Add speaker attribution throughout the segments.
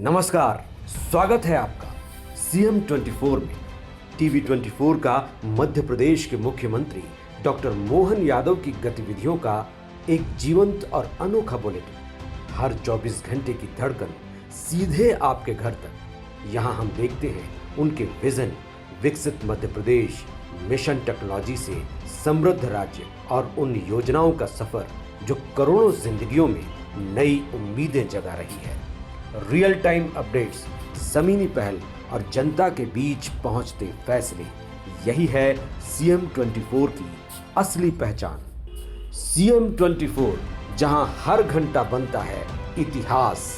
Speaker 1: नमस्कार, स्वागत है आपका सीएम 24 में। टीवी 24 का मध्य प्रदेश के मुख्यमंत्री डॉक्टर मोहन यादव की गतिविधियों का एक जीवंत और अनोखा बुलेटिन। हर 24 घंटे की धड़कन सीधे आपके घर तक। यहाँ हम देखते हैं उनके विजन, विकसित मध्य प्रदेश, मिशन टेक्नोलॉजी से समृद्ध राज्य और उन योजनाओं का सफर जो करोड़ों जिंदगियों में नई उम्मीदें जगा रही है। रियल टाइम अपडेट्स, जमीनी पहल और जनता के बीच पहुंचते फैसले, यही है सीएम 24 की असली पहचान। सीएम 24, जहां हर घंटा बनता है इतिहास।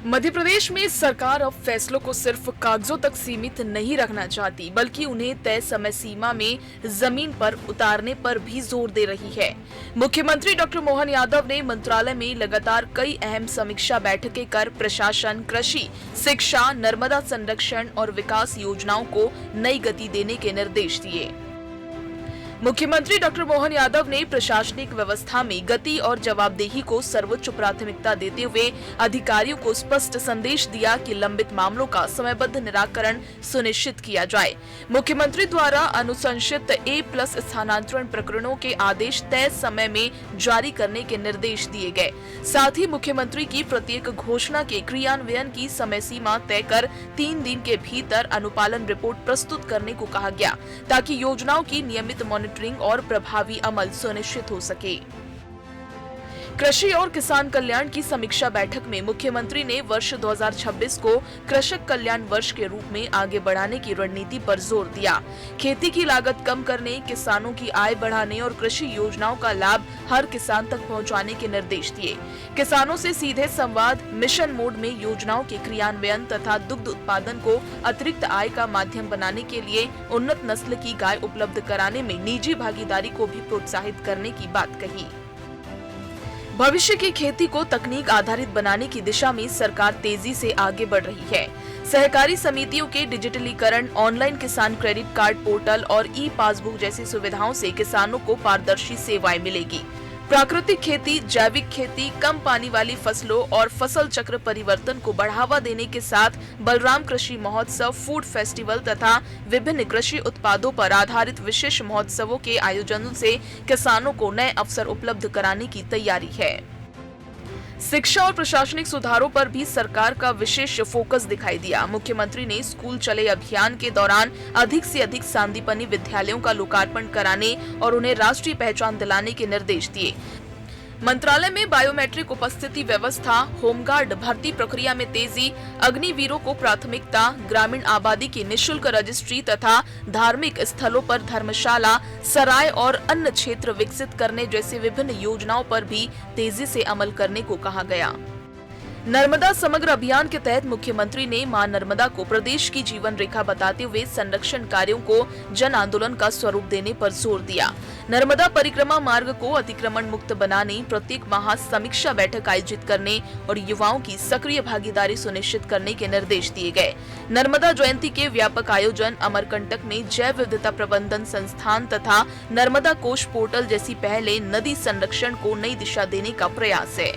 Speaker 2: मध्य प्रदेश में सरकार अब फैसलों को सिर्फ कागजों तक सीमित नहीं रखना चाहती, बल्कि उन्हें तय समय सीमा में जमीन पर उतारने पर भी जोर दे रही है। मुख्यमंत्री डॉक्टर मोहन यादव ने मंत्रालय में लगातार कई अहम समीक्षा बैठकें कर प्रशासन, कृषि, शिक्षा, नर्मदा संरक्षण और विकास योजनाओं को नई गति देने के निर्देश दिए। मुख्यमंत्री डॉक्टर मोहन यादव ने प्रशासनिक व्यवस्था में गति और जवाबदेही को सर्वोच्च प्राथमिकता देते हुए अधिकारियों को स्पष्ट संदेश दिया कि लंबित मामलों का समयबद्ध निराकरण सुनिश्चित किया जाए। मुख्यमंत्री द्वारा अनुशंसित A+ स्थानांतरण प्रकरणों के आदेश तय समय में जारी करने के निर्देश दिए गए। साथ ही मुख्यमंत्री की प्रत्येक घोषणा के क्रियान्वयन की समय सीमा तय कर 3 दिन के भीतर अनुपालन रिपोर्ट प्रस्तुत करने को कहा गया, ताकि योजनाओं की नियमित मॉनिटरिंग और प्रभावी अमल सुनिश्चित हो सके। कृषि और किसान कल्याण की समीक्षा बैठक में मुख्यमंत्री ने वर्ष 2026 को कृषक कल्याण वर्ष के रूप में आगे बढ़ाने की रणनीति पर जोर दिया। खेती की लागत कम करने, किसानों की आय बढ़ाने और कृषि योजनाओं का लाभ हर किसान तक पहुंचाने के निर्देश दिए। किसानों से सीधे संवाद, मिशन मोड में योजनाओं के क्रियान्वयन तथा दुग्ध उत्पादन को अतिरिक्त आय का माध्यम बनाने के लिए उन्नत नस्ल की गाय उपलब्ध कराने में निजी भागीदारी को भी प्रोत्साहित करने की बात कही। भविष्य की खेती को तकनीक आधारित बनाने की दिशा में सरकार तेजी से आगे बढ़ रही है। सहकारी समितियों के डिजिटलीकरण, ऑनलाइन किसान क्रेडिट कार्ड पोर्टल और ई-पासबुक जैसी सुविधाओं से किसानों को पारदर्शी सेवाएं मिलेगी। प्राकृतिक खेती, जैविक खेती, कम पानी वाली फसलों और फसल चक्र परिवर्तन को बढ़ावा देने के साथ बलराम कृषि महोत्सव, फूड फेस्टिवल तथा विभिन्न कृषि उत्पादों पर आधारित विशेष महोत्सवों के आयोजनों से किसानों को नए अवसर उपलब्ध कराने की तैयारी है। शिक्षा और प्रशासनिक सुधारों पर भी सरकार का विशेष फोकस दिखाई दिया। मुख्यमंत्री ने स्कूल चले अभियान के दौरान अधिक से अधिक सांदीपनि विद्यालयों का लोकार्पण कराने और उन्हें राष्ट्रीय पहचान दिलाने के निर्देश दिए। मंत्रालय में बायोमेट्रिक उपस्थिति व्यवस्था, होमगार्ड भर्ती प्रक्रिया में तेजी, अग्निवीरों को प्राथमिकता, ग्रामीण आबादी की निःशुल्क रजिस्ट्री तथा धार्मिक स्थलों पर धर्मशाला, सराय और अन्य क्षेत्र विकसित करने जैसे विभिन्न योजनाओं पर भी तेजी से अमल करने को कहा गया। नर्मदा समग्र अभियान के तहत मुख्यमंत्री ने मां नर्मदा को प्रदेश की जीवन रेखा बताते हुए संरक्षण कार्यों को जन आंदोलन का स्वरूप देने पर जोर दिया। नर्मदा परिक्रमा मार्ग को अतिक्रमण मुक्त बनाने, प्रत्येक माह समीक्षा बैठक आयोजित करने और युवाओं की सक्रिय भागीदारी सुनिश्चित करने के निर्देश दिए गए। नर्मदा जयंती के व्यापक आयोजन, अमरकंटक में जैव विविधता प्रबंधन संस्थान तथा नर्मदा कोष पोर्टल जैसी पहले नदी संरक्षण को नई दिशा देने का प्रयास है।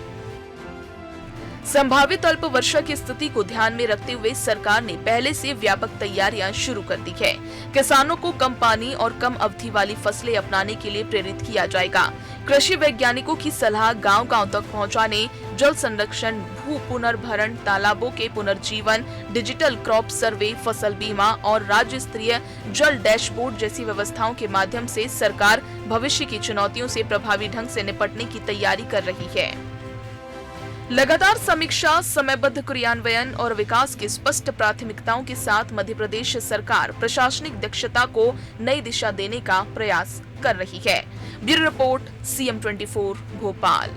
Speaker 2: संभावित अल्प वर्षा की स्थिति को ध्यान में रखते हुए सरकार ने पहले से व्यापक तैयारियां शुरू कर दी है। किसानों को कम पानी और कम अवधि वाली फसलें अपनाने के लिए प्रेरित किया जाएगा। कृषि वैज्ञानिकों की सलाह गांव-गांव तक पहुंचाने, जल संरक्षण, भू पुनर्भरण, तालाबों के पुनर्जीवन, डिजिटल क्रॉप सर्वे, फसल बीमा और राज्य स्तरीय जल डैशबोर्ड जैसी व्यवस्थाओं के माध्यम से सरकार भविष्य की चुनौतियों से प्रभावी ढंग से निपटने की तैयारी कर रही है। लगातार समीक्षा, समयबद्ध क्रियान्वयन और विकास की स्पष्ट प्राथमिकताओं के साथ मध्य प्रदेश सरकार प्रशासनिक दक्षता को नई दिशा देने का प्रयास कर रही है। Bureau report, CM 24 Bhopal.